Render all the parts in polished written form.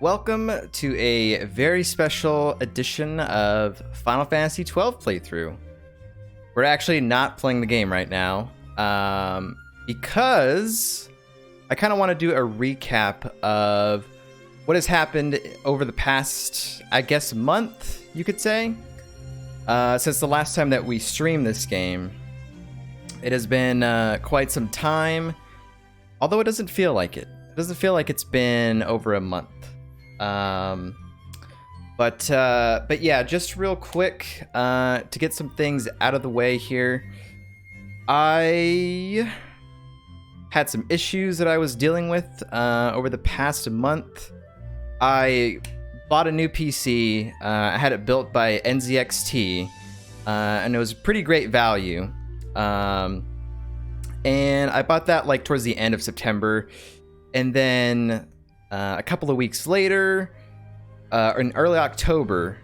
Welcome to a very special edition of Final Fantasy XII playthrough. We're actually not playing the game right now because I kind of want to do a recap of what has happened over the past, I guess, month, you could say, since the last time that we streamed this game. It has been quite some time, although it doesn't feel like it. It doesn't feel like it's been over a month. But yeah, just real quick, to get some things out of the way here. I had some issues that I was dealing with, over the past month. I bought a new PC. I had it built by XII, and it was pretty great value. And I bought that like towards the end of September, and then a couple of weeks later, in early October,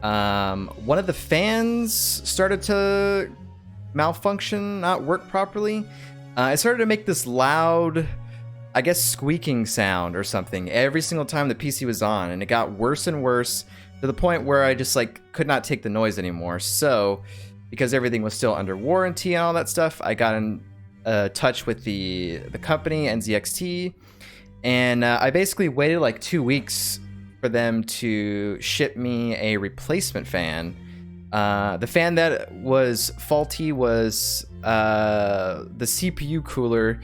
one of the fans started to malfunction, not work properly. It started to make this loud, I guess, squeaking sound or something every single time the PC was on, and it got worse and worse to the point where I just like could not take the noise anymore. So, because everything was still under warranty and all that stuff, I got in touch with the company XII. And I basically waited like 2 weeks for them to ship me a replacement fan. The fan that was faulty was the CPU cooler,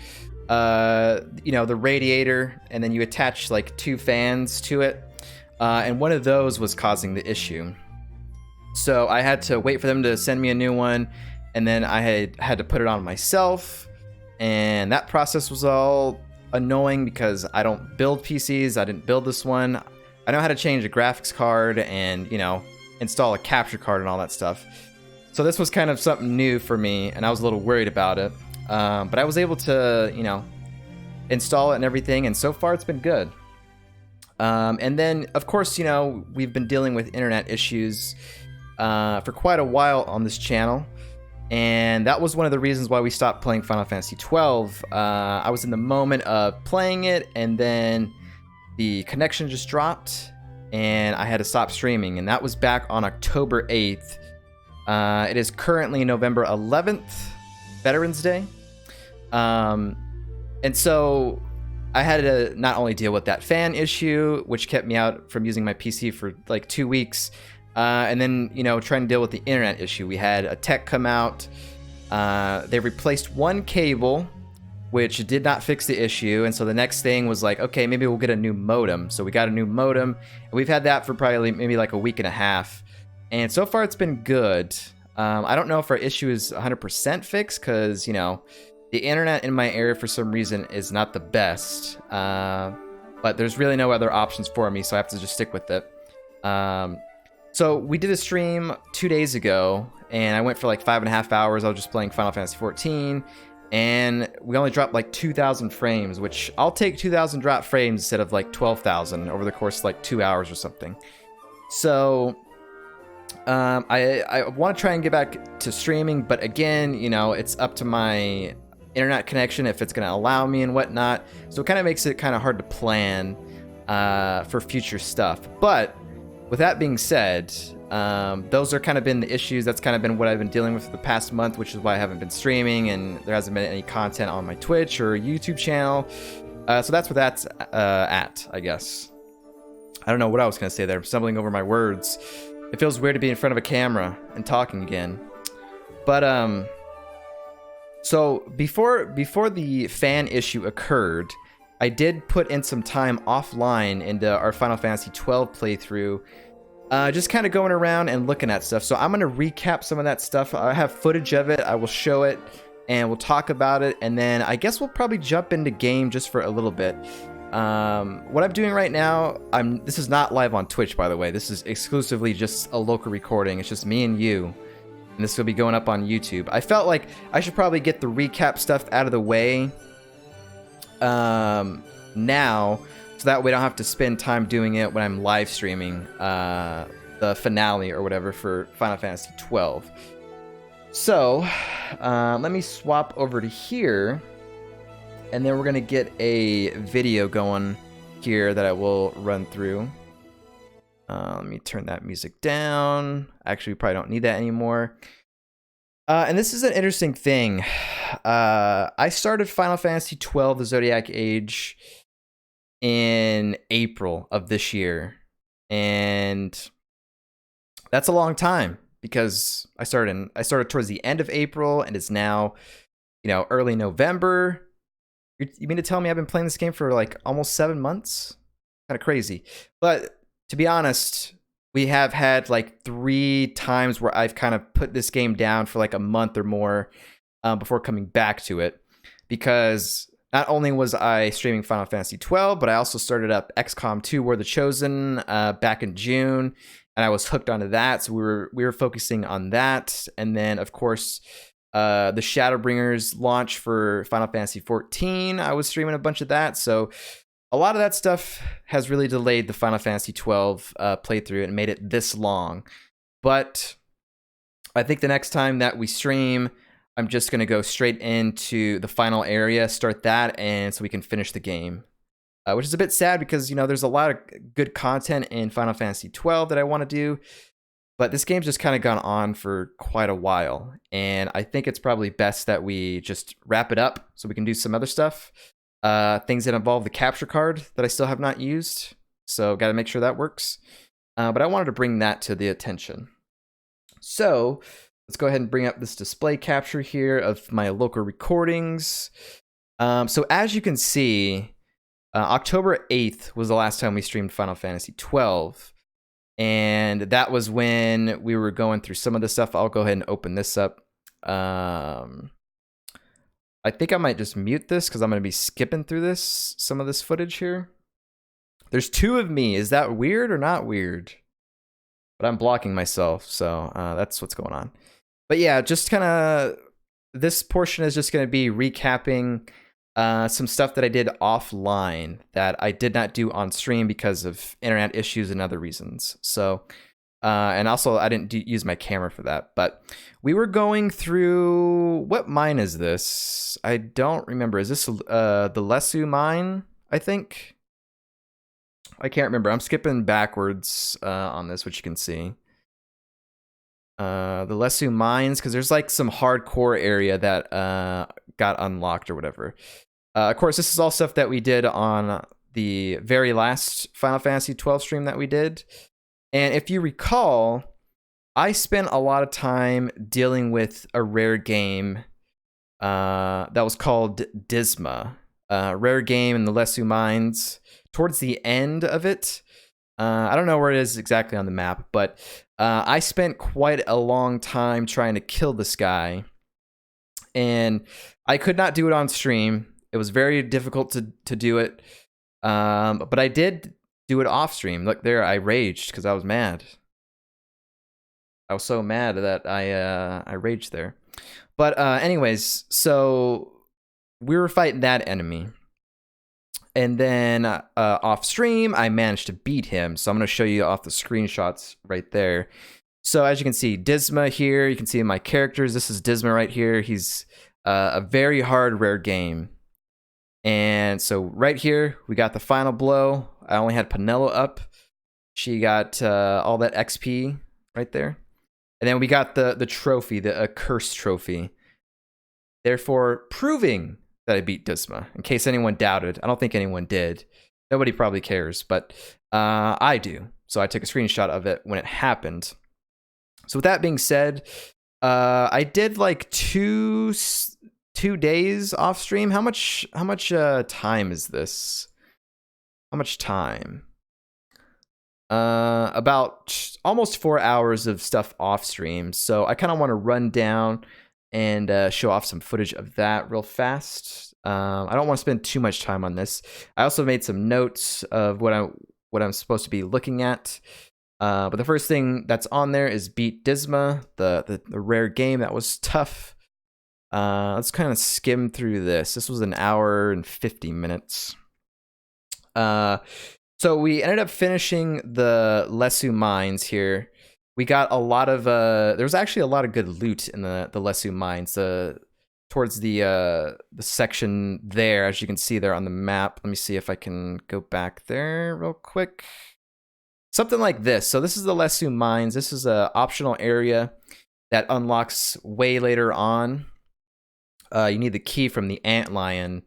the radiator, and then you attach like two fans to it. And one of those was causing the issue. So I had to wait for them to send me a new one, and then I had to put it on myself. And that process was all annoying because I don't build PCs. I didn't build this one. I know how to change a graphics card and, install a capture card and all that stuff. So this was kind of something new for me, and I was a little worried about it. But I was able to, install it and everything, and so far it's been good. And then, of course, we've been dealing with internet issues for quite a while on this channel. And that was one of the reasons why we stopped playing Final Fantasy XII. I was in the moment of playing it, and then the connection just dropped, and I had to stop streaming. And that was back on October 8th. It is currently November 11th, Veterans Day. And so I had to not only deal with that fan issue, which kept me out from using my PC for like 2 weeks, and then, trying to deal with the internet issue. We had a tech come out. They replaced one cable, which did not fix the issue. And so the next thing was like, okay, maybe we'll get a new modem. So we got a new modem, and we've had that for probably maybe like a week and a half. And so far it's been good. I don't know if our issue is 100% fixed because, the internet in my area for some reason is not the best. But there's really no other options for me, so I have to just stick with it. So we did a stream 2 days ago, and I went for like 5.5 hours. I was just playing Final Fantasy XIV, and we only dropped like 2,000 frames, which I'll take 2,000 drop frames instead of like 12,000 over the course of like 2 hours or something. So I want to try and get back to streaming, but again, it's up to my internet connection if it's going to allow me and whatnot. So it kind of makes it kind of hard to plan for future stuff. But with that being said, those are kind of been the issues. That's kind of been what I've been dealing with for the past month, which is why I haven't been streaming, and there hasn't been any content on my Twitch or YouTube channel. So that's where that's at, I guess. I don't know what I was going to say there. I'm stumbling over my words. It feels weird to be in front of a camera and talking again. But so before the fan issue occurred, I did put in some time offline into our Final Fantasy XII playthrough, just kind of going around and looking at stuff. So I'm going to recap some of that stuff. I have footage of it. I will show it, and we'll talk about it, and then I guess we'll probably jump into game just for a little bit. What I'm doing right now, this is not live on Twitch, by the way. This is exclusively just a local recording. It's just me and you, and this will be going up on YouTube. I felt like I should probably get the recap stuff out of the way now, so that way I don't have to spend time doing it when I'm live streaming the finale or whatever for Final Fantasy XII. So let me swap over to here, and then we're gonna get a video going here that I will run through. Let me turn that music down. Actually, we probably don't need that anymore. And this is an interesting thing. I started Final Fantasy XII, the Zodiac Age, in April of this year. And that's a long time because I started towards the end of April, and it's now, early November. You mean to tell me I've been playing this game for like almost 7 months? Kind of crazy. But to be honest, we have had like 3 times where I've kind of put this game down for like a month or more before coming back to it. Because not only was I streaming Final Fantasy XII, but I also started up XCOM 2 War of the Chosen back in June. And I was hooked onto that. So we were focusing on that. And then, of course, the Shadowbringers launch for Final Fantasy XIV. I was streaming a bunch of that. So a lot of that stuff has really delayed the Final Fantasy XII playthrough and made it this long. But I think the next time that we stream, I'm just going to go straight into the final area, start that, and so we can finish the game. Which is a bit sad because, there's a lot of good content in Final Fantasy XII that I want to do. But this game's just kind of gone on for quite a while. And I think it's probably best that we just wrap it up so we can do some other stuff. Things that involve the capture card that I still have not used. So got to make sure that works. But I wanted to bring that to the attention. So let's go ahead and bring up this display capture here of my local recordings. So as you can see, October 8th was the last time we streamed Final Fantasy XII. And that was when we were going through some of the stuff. I'll go ahead and open this up. I think I might just mute this because I'm going to be skipping through some of this footage here. There's 2 of me. Is that weird or not weird? But I'm blocking myself, so that's what's going on. But yeah, just kind of, this portion is just going to be recapping some stuff that I did offline that I did not do on stream because of internet issues and other reasons. So, and also I didn't use my camera for that. But we were going through, what mine is this? I don't remember. Is this the Lesu mine, I think? I can't remember. I'm skipping backwards on this, which you can see. The Lesu mines, because there's like some hardcore area that got unlocked or whatever. Of course, this is all stuff that we did on the very last Final Fantasy XII stream that we did. And if you recall, I spent a lot of time dealing with a rare game that was called Disma. Rare game in the Lesu Mines. Towards the end of it, I don't know where it is exactly on the map, but I spent quite a long time trying to kill this guy. And I could not do it on stream. It was very difficult to do it. But I did do it off stream. Look there, I raged because I was mad. I was so mad that I raged there. But anyways, so we were fighting that enemy. And then off stream, I managed to beat him. So I'm going to show you off the screenshots right there. So as you can see, Disma here. You can see my characters. This is Disma right here. He's a very hard rare game. And so right here, we got the final blow. I only had Penelo up. She got all that XP right there. And then we got the trophy, the Curse trophy. Therefore, proving that I beat Disma, in case anyone doubted. I don't think anyone did. Nobody probably cares, but I do. So I took a screenshot of it when it happened. So with that being said, I did like two days off stream. How much time is this? How much time? About almost 4 hours of stuff off stream. So I kind of want to run down and show off some footage of that real fast. I don't want to spend too much time on this. I also made some notes of what I'm supposed to be looking at. But the first thing that's on there is beat Disma, the rare game that was tough. Let's kind of skim through this. This was an hour and 50 minutes. So we ended up finishing the Lesu mines here. We got a lot of there was actually a lot of good loot in the Lesu mines. towards the section there, as you can see there on the map. Let me see if I can go back there real quick. Something like this. So this is the Lesu Mines. This is a optional area that unlocks way later on. You need the key from the antlion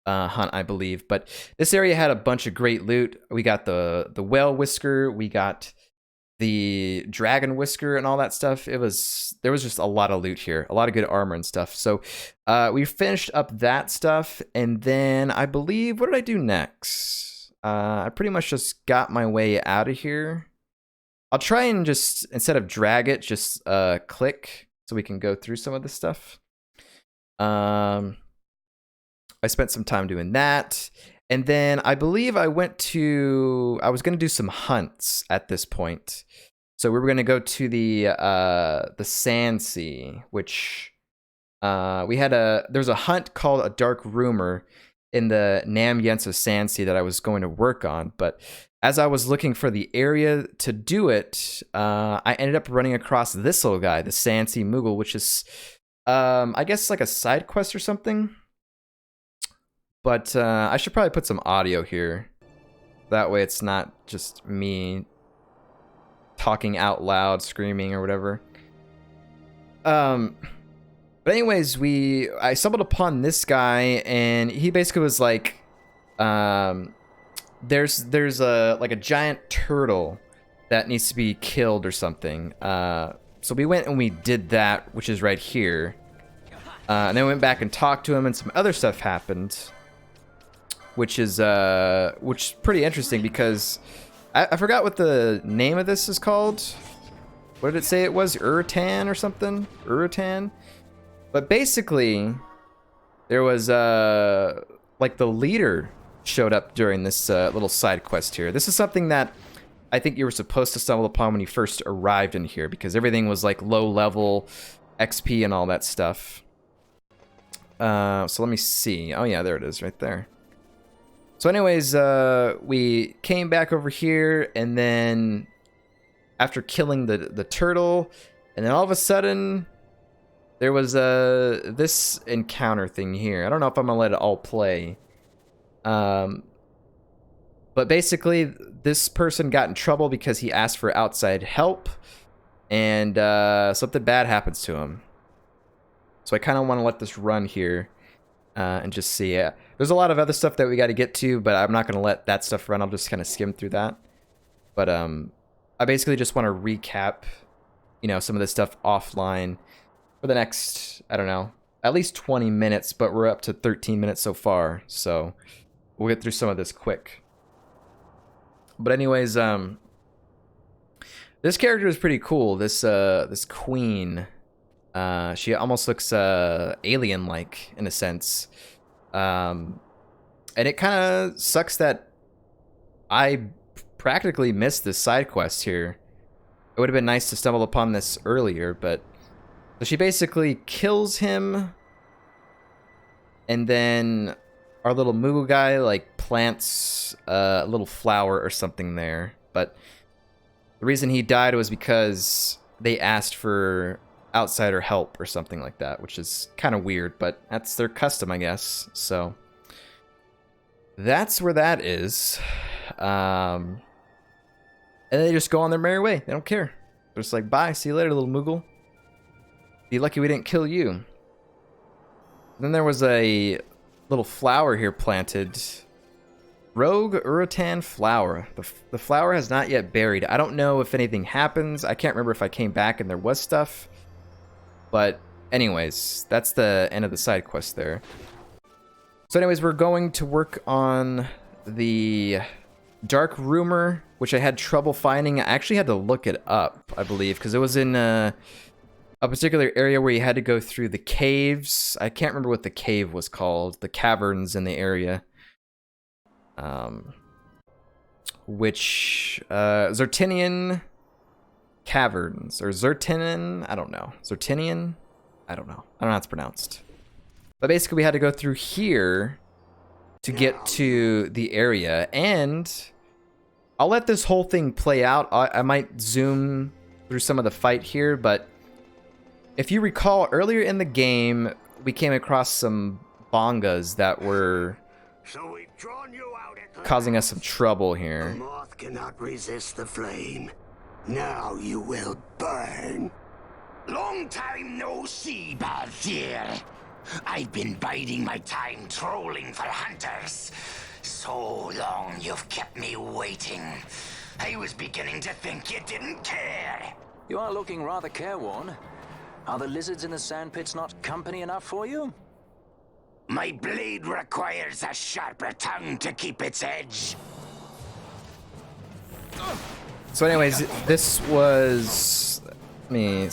hunt, I believe. But this area had a bunch of great loot. We got the whale whisker. We got the dragon whisker and all that stuff. There was just a lot of loot here, a lot of good armor and stuff. So we finished up that stuff, and then I believe, what did I do next? I pretty much just got my way out of here. I'll try and just, instead of drag it, just click so we can go through some of this stuff. I spent some time doing that. And then I believe I was going to do some hunts at this point. So we were going to go to the Sand Sea, which there's a hunt called a Dark Rumor in the Nam Yensa Sand Sea that I was going to work on. But as I was looking for the area to do it, I ended up running across this little guy, the Sand Sea Moogle, which is, I guess, like a side quest or something. But I should probably put some audio here. That way it's not just me talking out loud, screaming or whatever. But anyways, I stumbled upon this guy, and he basically was like, there's like a giant turtle that needs to be killed or something. So we went and we did that, which is right here. And then we went back and talked to him, and some other stuff happened. Which is pretty interesting, because I forgot what the name of this is called. What did it say it was? Uratan or something? Uratan? But basically, there was like the leader showed up during this little side quest here. This is something that I think you were supposed to stumble upon when you first arrived in here, because everything was like low level XP and all that stuff. So let me see. Oh yeah, there it is right there. So anyways, we came back over here, and then after killing the turtle, and then all of a sudden there was this encounter thing here. I don't know if I'm gonna let it all play. But basically this person got in trouble because he asked for outside help, and something bad happens to him. So I kind of want to let this run here. And just see. There's a lot of other stuff that we got to get to, but I'm not going to let that stuff run. I'll just kind of skim through that. But I basically just want to recap, some of this stuff offline for the next, I don't know, at least 20 minutes, but we're up to 13 minutes so far. So we'll get through some of this quick. But anyways, this character is pretty cool. This queen. She almost looks alien-like in a sense. And it kind of sucks that I practically missed this side quest here. It would have been nice to stumble upon this earlier, but so she basically kills him, and then our little Moogle guy like plants a little flower or something there. But the reason he died was because they asked for outsider help or something like that, which is kind of weird, but that's their custom, I guess. So that's where that is. And they just go on their merry way. They don't care. They're just like, bye, see you later, little Moogle. Be lucky we didn't kill you. Then there was a little flower here planted. Rogue Uratan flower. The flower has not yet buried. I don't know if anything happens. I can't remember if I came back and there was stuff. But anyways, that's the end of the side quest there. So anyways, we're going to work on the Dark Rumor, which I had trouble finding. I actually had to look it up, I believe, because it was in a particular area where you had to go through the caves. I can't remember what the cave was called. The caverns in the area. Which Zertinian Caverns, or Zertinin, I don't know. Zertinian? I don't know how it's pronounced. But basically we had to go through here to get to the area, and I'll let this whole thing play out. I might zoom through some of the fight here, but if you recall earlier in the game, we came across some bongas that were So we've drawn you out at causing us last. some trouble The here. moth cannot resist the flame. Now you will burn. Long time no see, Balthier. I've been biding my time trolling for hunters. So long you've kept me waiting. I was beginning to think you didn't care. You are looking rather careworn. Are the lizards in the sandpits not company enough for you? My blade requires a sharper tongue to keep its edge. So anyways, this was... Let me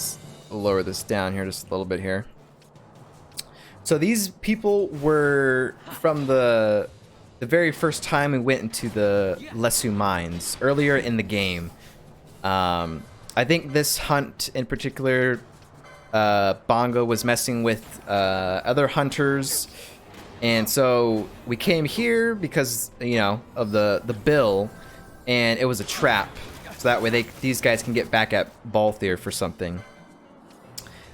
lower this down here just a little bit here. So these people were from the very first time we went into the Lesu mines, earlier in the game. I think this hunt in particular, Bongo was messing with other hunters, and so we came here because, you know, of the bill, and it was a trap, so that way these guys can get back at Balthier for something.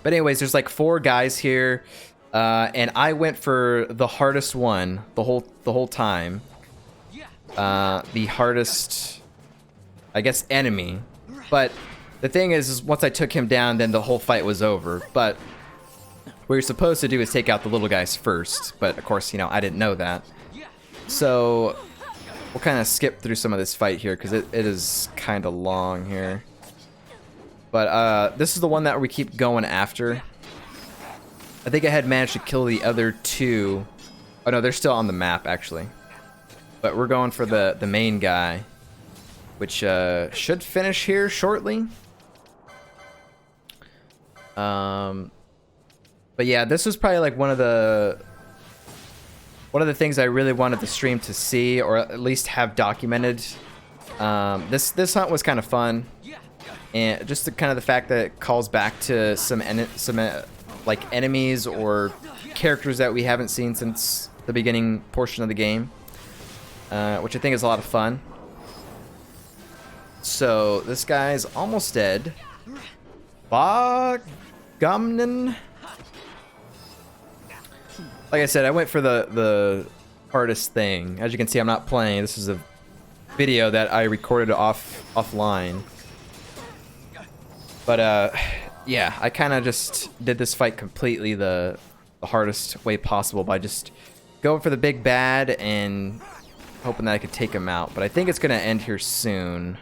But anyways, there's like 4 guys here, and I went for the hardest one the whole time. The hardest, I guess, enemy. But the thing is once I took him down, then the whole fight was over. But what you're supposed to do is take out the little guys first. But of course, you know, I didn't know that. So we'll kind of skip through some of this fight here because it is kind of long here. But this is the one that we keep going after. I think I had managed to kill the other 2. Oh no, they're still on the map actually. But we're going for the main guy, which should finish here shortly. But yeah, this was probably like one of the things I really wanted the stream to see, or at least have documented. This hunt was kind of fun. And just the kind of the fact that it calls back to some like enemies or characters that we haven't seen since the beginning portion of the game, which I think is a lot of fun. So this guy's almost dead. Bogumnin. Like I said, I went for the hardest thing. As you can see, I'm not playing. This is a video that I recorded offline. But yeah, I kind of just did this fight completely the hardest way possible by just going for the big bad and hoping that I could take him out. But I think it's going to end here soon.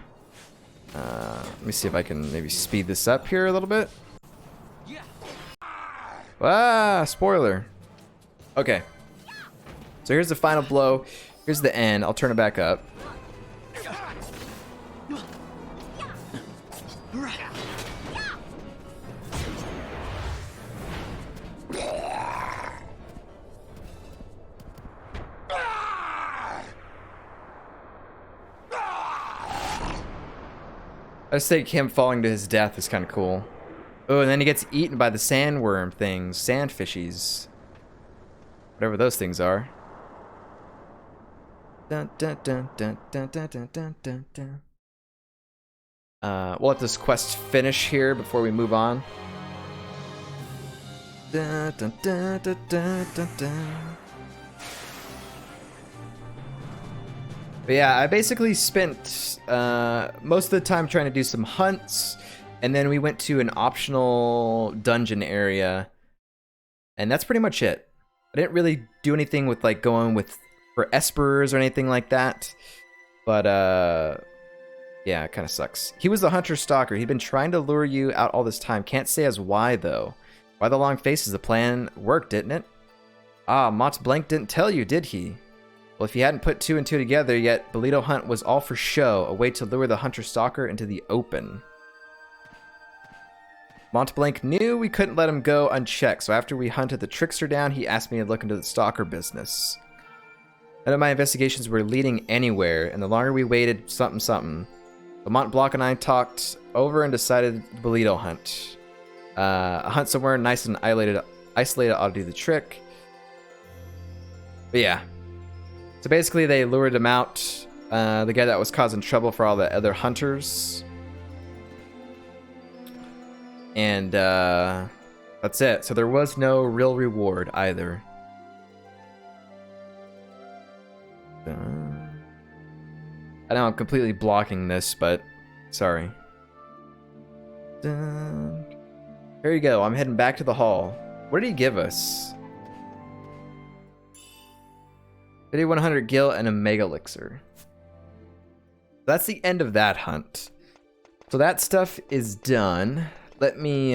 Let me see if I can maybe speed this up here a little bit. Ah, spoiler. Okay. So here's the final blow. Here's the end. I'll turn it back up. I just think him falling to his death is kind of cool. Oh, and then he gets eaten by the sandworm things, sandfishies. Whatever those things are. Dun, dun, dun, dun, dun, dun, dun, dun, dun, dun. We'll let this quest finish here before we move on. Dun, dun, dun, dun, dun, dun, dun. But yeah, I basically spent most of the time trying to do some hunts, and then we went to an optional dungeon area, and that's pretty much it. I didn't really do anything with like going for espers or anything like that, but yeah, it kind of sucks. He was the hunter stalker. He'd been trying to lure you out all this time. Can't say as why though. Why the long faces? The plan worked, didn't it? Ah, Mont Blanc didn't tell you, did he? Well, if you hadn't put 2 and 2 together yet, Bolito Hunt was all for show, a way to lure the hunter-stalker into the open. Mont Blanc knew we couldn't let him go unchecked, so after we hunted the trickster down, he asked me to look into the stalker business. None of my investigations were leading anywhere, and the longer we waited, something. But Mont Blanc and I talked over and decided Bolito Hunt. A hunt somewhere nice and isolated ought to do the trick. But yeah. So basically they lured him out, the guy that was causing trouble for all the other hunters. And That's it. So there was no real reward either. I know I'm completely blocking this, but sorry. Here you go. I'm heading back to the hall. What did he give us? 5100 gil and a mega elixir. That's the end of that hunt. So that stuff is done. Let me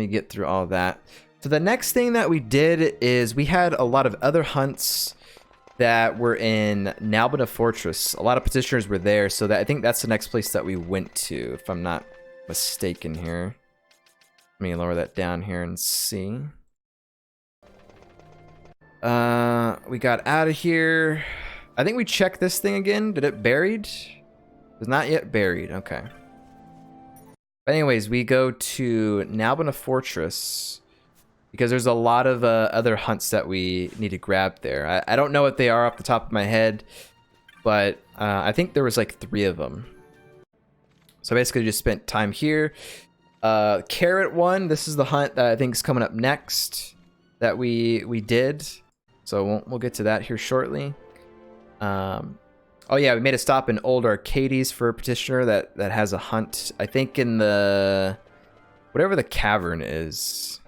get through all that. So the next thing that we did is we had a lot of other hunts that were in Nabudis Fortress. A lot of petitioners were there, so that I think that's the next place that we went to, if I'm not mistaken here. Let me lower that down here and see. We got out of here. I think we checked this thing again. Did it buried? It's not yet buried. Okay. But anyways, we go to Nabudis Fortress because there's a lot of other hunts that we need to grab there. I don't know what they are off the top of my head, but I think there was like 3 of them. So basically just spent time here. Carrot one, this is the hunt that I think is coming up next that we did. So we'll get to that here shortly. Oh yeah, we made a stop in Old Arcades for a petitioner that has a hunt. I think in the whatever the cavern is.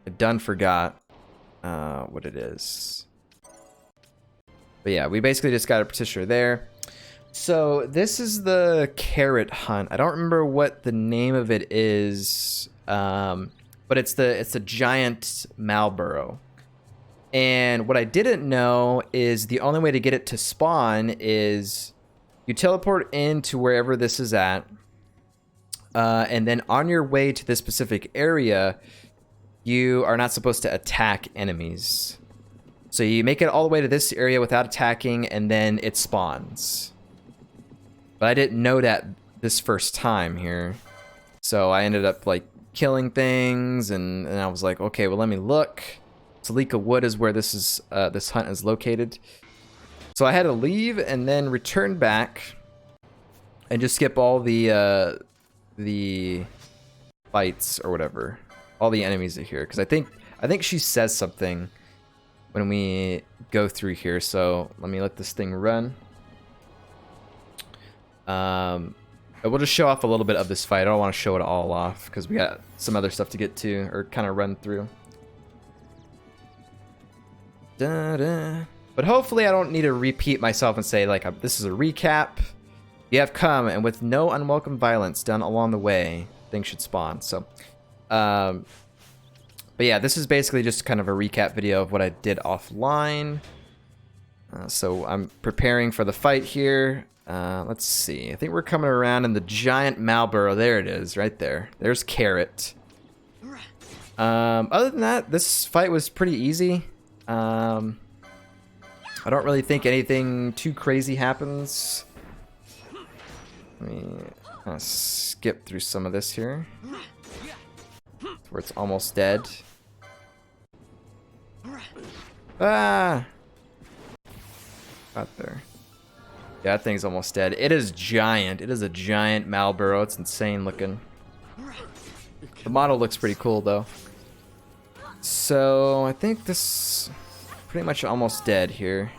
I done forgot what it is. But yeah, we basically just got a petitioner there. So this is the carrot hunt. I don't remember what the name of it is, but it's the giant Malboro. And what I didn't know is the only way to get it to spawn is you teleport into wherever this is at, and then on your way to this specific area, you are not supposed to attack enemies. So you make it all the way to this area without attacking, and then it spawns. But I didn't know that this first time here. So I ended up like killing things, and I was like, okay, well let me look. Salika Wood is where this hunt is located. So I had to leave and then return back and just skip all the fights or whatever. All the enemies are here, because I think she says something when we go through here. So let me let this thing run. We'll just show off a little bit of this fight. I don't want to show it all off because we got some other stuff to get to or kind of run through. But hopefully I don't need to repeat myself and say like this is a recap. You have come, and with no unwelcome violence done along the way, things should spawn. So but yeah, this is basically just kind of a recap video of what I did offline. So I'm preparing for the fight here. Let's see. I think we're coming around in the giant Malboro. There it is, right there. There's Carrot. Other than that, this fight was pretty easy. I don't really think anything too crazy happens. Let me kind of skip through some of this here. Where it's almost dead. Ah! Got there. Yeah, that thing's almost dead. It is giant. It is a giant Malboro. It's insane looking. The model looks pretty cool though. So I think this pretty much almost dead here.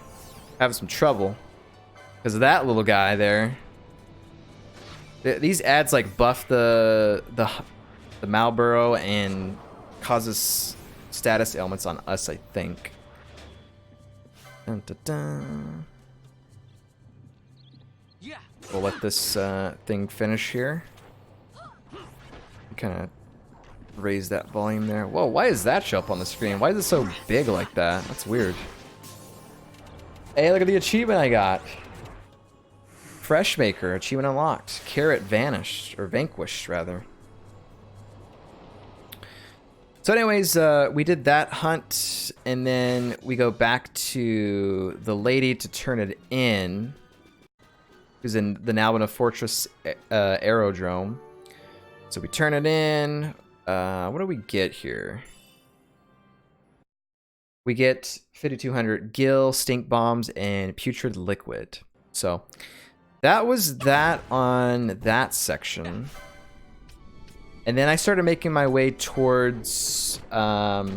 Having some trouble because of that little guy there. These ads like buff the Malboro and causes status ailments on us, I think. Dun, dun, dun. We'll let this thing finish here. Kind of raise that volume there. Whoa, why does that show up on the screen? Why is it so big like that? That's weird. Hey, look at the achievement I got. Fresh Maker, achievement unlocked. Carrot vanished, or vanquished, rather. So anyways, we did that hunt, and then we go back to the lady to turn it in, who's in the Nabudis Fortress aerodrome. So we turn it in. What do we get here? We get 5,200 gil, stink bombs, and putrid liquid. So that was that on that section. And then I started making my way towards the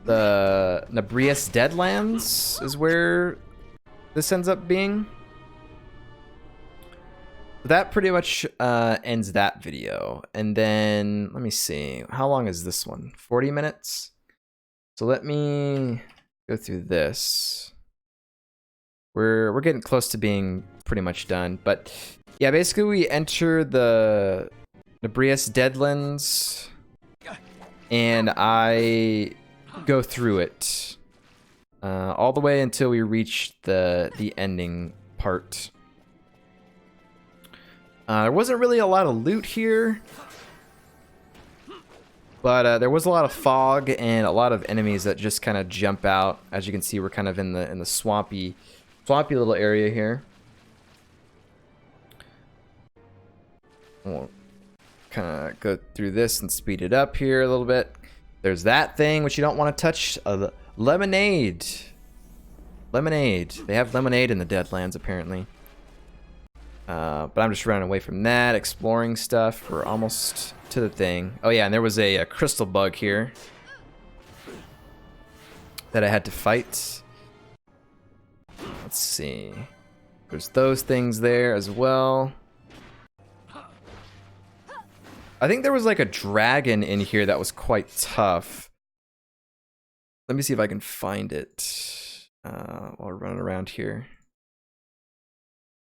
Nabudis Deadlands is where this ends up being. That pretty much ends that video. And then, let me see. How long is this one? 40 minutes? So let me go through this. We're getting close to being pretty much done. But yeah, basically we enter the Nabudis Deadlands. And I go through it. All the way until we reach the ending part. There wasn't really a lot of loot here, but there was a lot of fog and a lot of enemies that just kind of jump out. As you can see, we're kind of in the swampy little area here. We'll kind of go through this and speed it up here a little bit. There's that thing which you don't want to touch. Lemonade. Lemonade. They have lemonade in the Deadlands apparently. But I'm just running away from that, exploring stuff. We're almost to the thing. Oh yeah, and there was a crystal bug here that I had to fight. Let's see. There's those things there as well. I think there was like a dragon in here that was quite tough. Let me see if I can find it while we're running around here.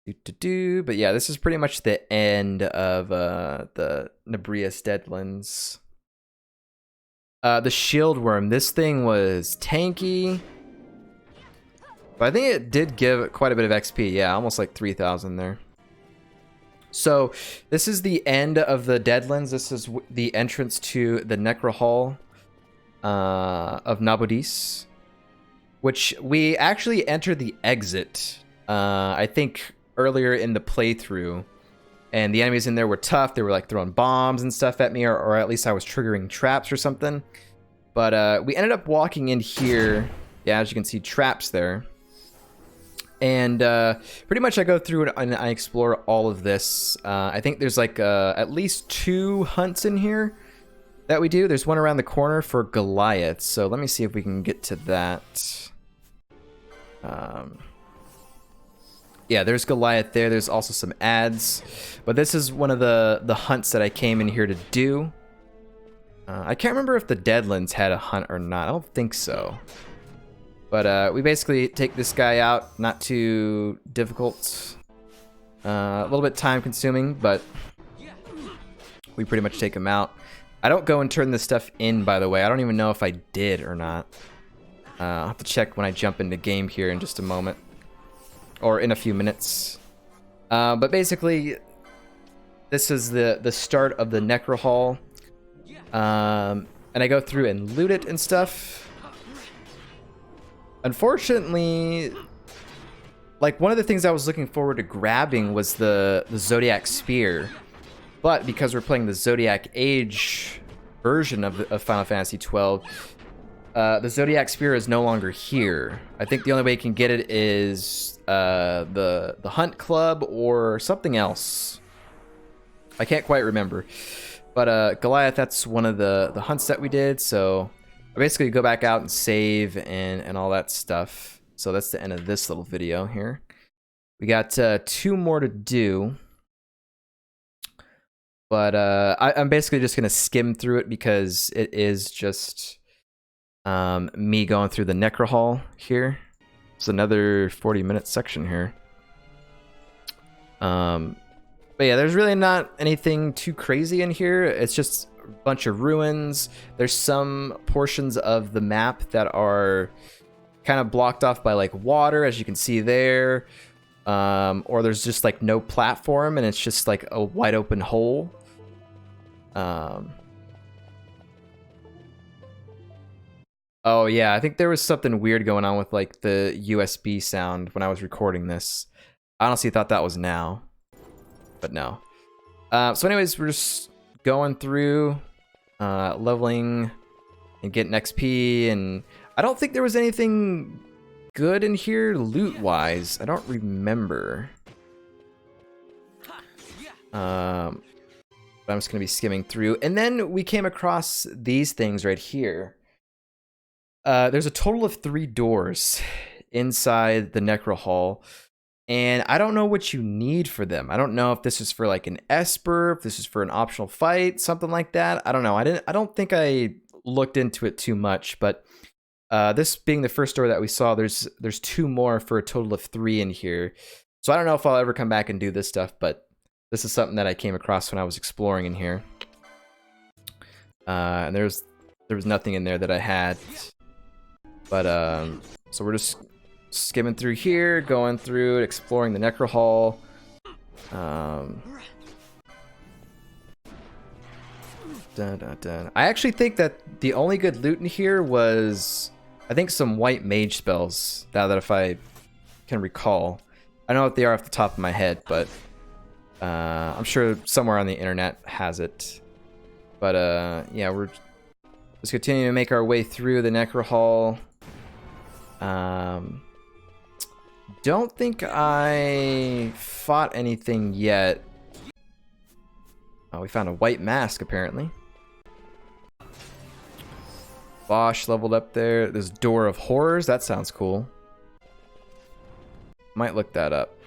But yeah, this is pretty much the end of the Nabudis Deadlands. The shield worm. This thing was tanky, but I think it did give quite a bit of XP. Yeah, almost like 3,000 there. So this is the end of the Deadlands. This is the entrance to the Necrohol of Nabudis, which we actually entered the exit. I think earlier in the playthrough, and the enemies in there were tough. They were like throwing bombs and stuff at me, or at least I was triggering traps or something. But we ended up walking in here. Yeah, as you can see, traps there. And pretty much I go through and I explore all of this. I think there's like at least 2 hunts in here that we do. There's one around the corner for Goliath. So let me see if we can get to that. Yeah, there's Goliath there. There's also some ads. But this is one of the hunts that I came in here to do. I can't remember if the Deadlands had a hunt or not. I don't think so. But we basically take this guy out. Not too difficult. A little bit time consuming, but we pretty much take him out. I don't go and turn this stuff in, by the way. I don't even know if I did or not. I'll have to check when I jump into game here in just a moment. Or in a few minutes. But basically, this is the start of the Necrohol. And I go through and loot it and stuff. Unfortunately, like one of the things I was looking forward to grabbing was the Zodiac Spear. But because we're playing the Zodiac Age version of Final Fantasy XII, the Zodiac Spear is no longer here. I think the only way you can get it is the Hunt Club or something else. I can't quite remember. But Goliath, that's one of the hunts that we did. So I basically go back out and save and all that stuff. So that's the end of this little video here. We got 2 more to do. But I'm basically just going to skim through it because it is just me going through the Necrohol here. It's another 40-minute section here. But yeah, there's really not anything too crazy in here. It's just a bunch of ruins. There's some portions of the map that are kind of blocked off by like water, as you can see there. Or there's just like no platform and it's just like a wide open hole. Oh yeah, I think there was something weird going on with like the USB sound when I was recording this. I honestly thought that was now, but no. So anyways, we're just going through, leveling and getting XP, and I don't think there was anything good in here loot-wise. I don't remember. But I'm just going to be skimming through. And then we came across these things right here. There's a total of 3 doors inside the Necrohol. And I don't know what you need for them. I don't know if this is for like an Esper, if this is for an optional fight, something like that. I don't know. I don't think I looked into it too much, but this being the first door that we saw, there's 2 more for a total of 3 in here. So I don't know if I'll ever come back and do this stuff, but this is something that I came across when I was exploring in here. And there was nothing in there that I had. But so we're just skimming through here, going through, exploring the Necrohol. I actually think that the only good loot in here was, I think, some white mage spells, now that if I can recall. I don't know what they are off the top of my head, but I'm sure somewhere on the internet has it. But yeah, we're just continuing to make our way through the Necrohol. Don't think I fought anything yet. Oh, we found a white mask, apparently. Bosch leveled up there. There's Door of Horrors. That sounds cool. Might look that up.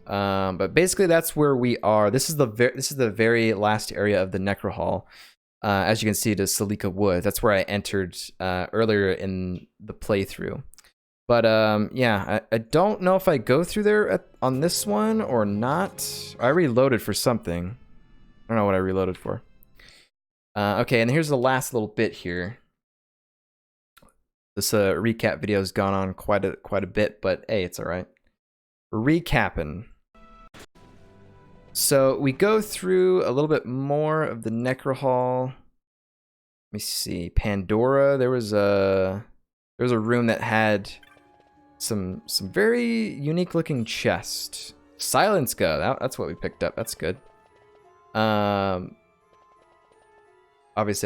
But basically, that's where we are. This is the very last area of the Necrohol. As you can see, it is Salika Wood. That's where I entered earlier in the playthrough. But yeah, I don't know if I go through there on this one or not. I reloaded for something. I don't know what I reloaded for. Okay, and here's the last little bit here. This recap video has gone on quite a bit, but hey, it's all right. We're recapping. So we go through a little bit more of the Necrohol. Let me see. Pandora. There was a room that had some very unique looking chest. Silence Go. That's what we picked up. That's good. Obviously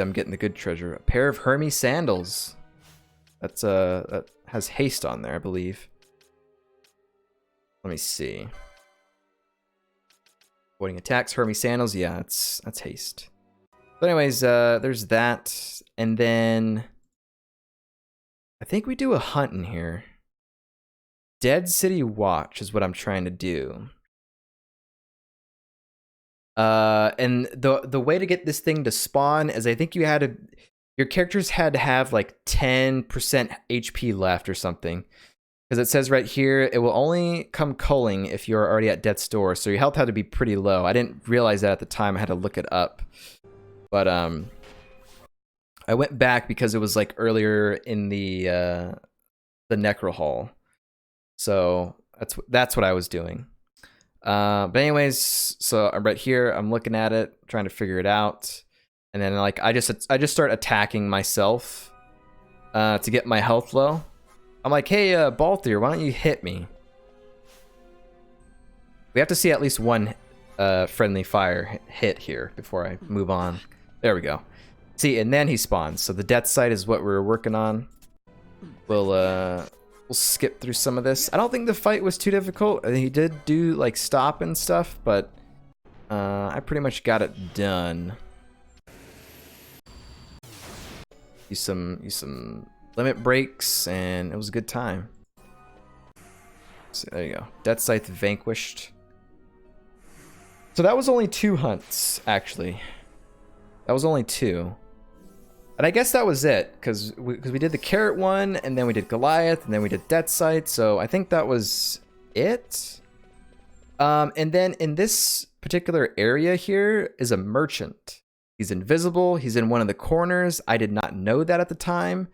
I'm getting the good treasure. A pair of Hermes sandals. That has haste on there, I believe. Let me see. Avoiding attacks, Hermes sandals. Yeah, that's haste. But anyways, there's that, and then I think we do a hunt in here. Dead City Watch is what I'm trying to do. And the way to get this thing to spawn is, I think your characters had to have like 10% HP left or something. Because it says right here, it will only come culling if you're already at death's door. So your health had to be pretty low. I didn't realize that at the time. I had to look it up. But I went back because it was like earlier in the Necrohol. So that's what I was doing. But anyways, so I'm right here. I'm looking at it, trying to figure it out. And then like I just start attacking myself to get my health low. I'm like, hey, Balthier, why don't you hit me? We have to see at least one friendly fire hit here before I move on. There we go. See, and then he spawns. So the death sight is what we're working on. We'll skip through some of this. I don't think the fight was too difficult. He did do like stop and stuff, but I pretty much got it done. Use some limit breaks, and it was a good time. So there you go. Death Scythe vanquished. So that was only 2 hunts, actually. That was only 2. And I guess that was it, because we did the Carrot one, and then we did Goliath, and then we did Death Scythe, so I think that was it. And then in this particular area here is a merchant. He's invisible. He's in one of the corners. I did not know that at the time.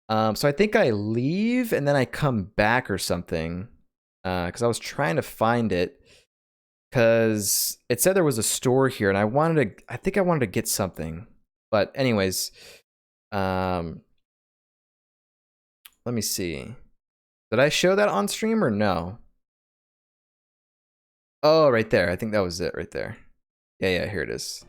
So I think I leave and then I come back or something, because I was trying to find it, because it said there was a store here, and I think I wanted to get something. But anyways, let me see. Did I show that on stream or no? Oh, right there. I think that was it right there. Yeah, here it is.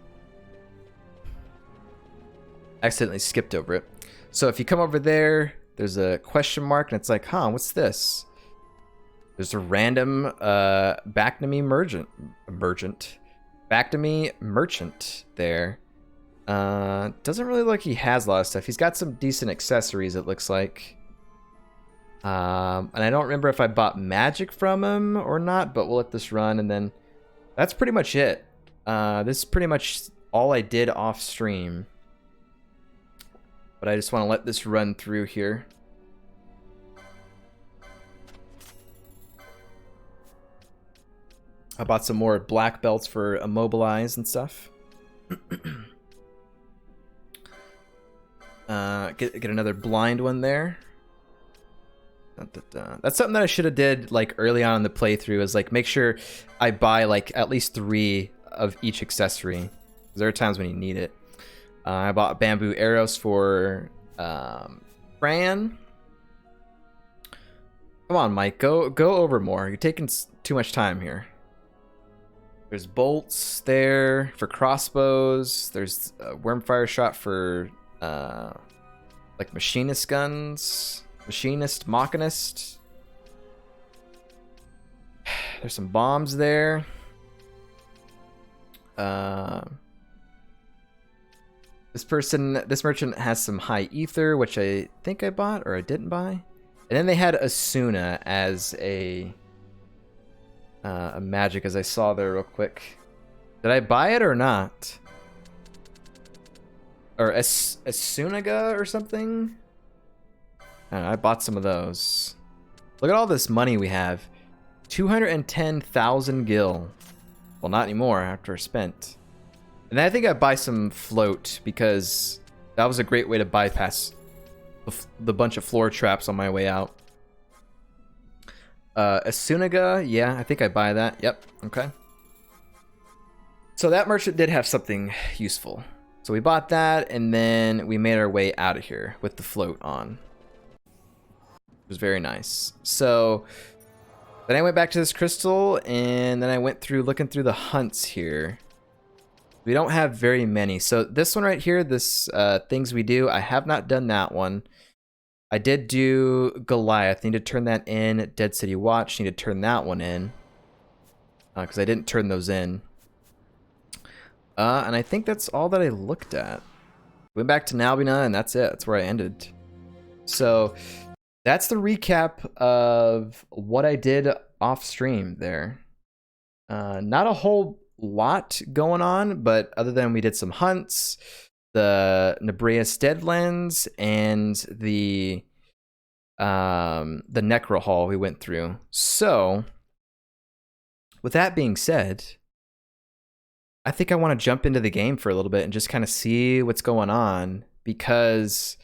Accidentally skipped over it. So if you come over there, there's a question mark, and it's like, huh, what's this? There's a random back to me merchant. Back to me, merchant there. Doesn't really look like he has a lot of stuff. He's got some decent accessories, it looks like. And I don't remember if I bought magic from him or not, but we'll let this run, and then that's pretty much it. This is pretty much all I did off stream. But I just want to let this run through here. I bought some more black belts for immobilize and stuff. Get another blind one there. That's something that I should have did like early on in the playthrough, is like make sure I buy like at least 3 of each accessory. There are times when you need it. I bought bamboo arrows for Fran. Come on, Mike, go over more. You're taking too much time here. There's bolts there for crossbows. There's a wormfire shot for like machinist guns. Machinist, machinist. There's some bombs there. This merchant has some high ether, which I think I bought or I didn't buy. And then they had Asuna as a magic, as I saw there real quick. Did I buy it or not? Or Asunaga or something? I don't know, I bought some of those. Look at all this money we have. 210,000 gil. Well, not anymore after spent. And I think I buy some float because that was a great way to bypass the bunch of floor traps on my way out. Asunaga, yeah, I think I buy that. Yep, okay. So that merchant did have something useful. So we bought that, and then we made our way out of here with the float on. It was very nice. So then I went back to this crystal, and then I went through looking through the hunts here. We don't have very many. So this one right here, this things we do, I have not done that one. I did do Goliath. Need to turn that in. Dead City Watch. Need to turn that one in. Because I didn't turn those in. And I think that's all that I looked at. Went back to Nalbina, and that's it. That's where I ended. So that's the recap of what I did off stream there. Not a whole lot going on, but other than we did some hunts, the Nebrius Deadlands, and the Necrohol we went through. So with that being said, I think I want to jump into the game for a little bit and just kind of see what's going on, because